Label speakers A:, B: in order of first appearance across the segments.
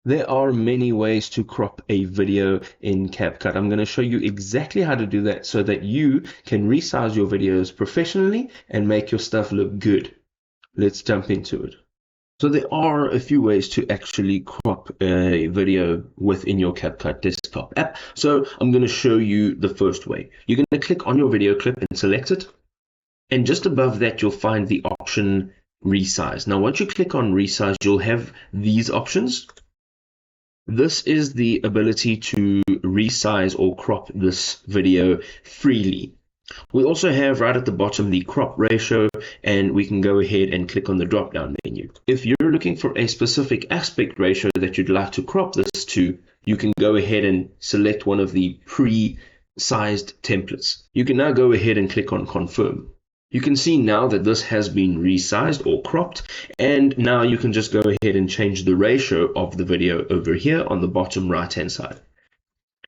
A: There are many ways to crop a video in CapCut. I'm going to show you exactly how to do that so that you can resize your videos professionally and make your stuff look good. Let's jump into it. So there are a few ways to actually crop a video within your CapCut desktop app. So I'm going to show you the first way. You're going to click on your video clip and select it. And just above that, you'll find the option Resize. Now, once you click on Resize, you'll have these options. This is the ability to resize or crop this video freely. We also have right at the bottom the crop ratio, and we can go ahead and click on the drop down menu. If you're looking for a specific aspect ratio that you'd like to crop this to, you can go ahead and select one of the pre-sized templates. You can now go ahead and click on confirm. You can see now that this has been resized or cropped, and now you can just go ahead and change the ratio of the video over here on the bottom right hand side.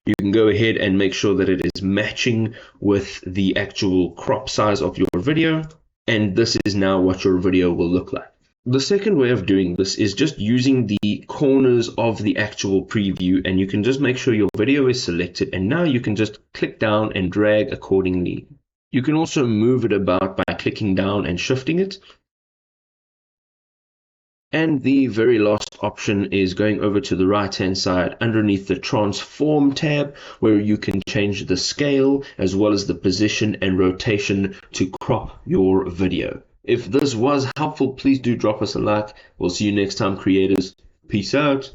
A: You can go ahead and make sure that it is matching with the actual crop size of your video, and this is now what your video will look like. The second way of doing this is just using the corners of the actual preview, and you can just make sure your video is selected, and now you can just click down and drag accordingly. You can also move it about by clicking down and shifting it. And the very last option is going over to the right hand side underneath the transform tab, where you can change the scale as well as the position and rotation to crop your video. If this was helpful, please do drop us a like. We'll see you next time, creators. Peace out.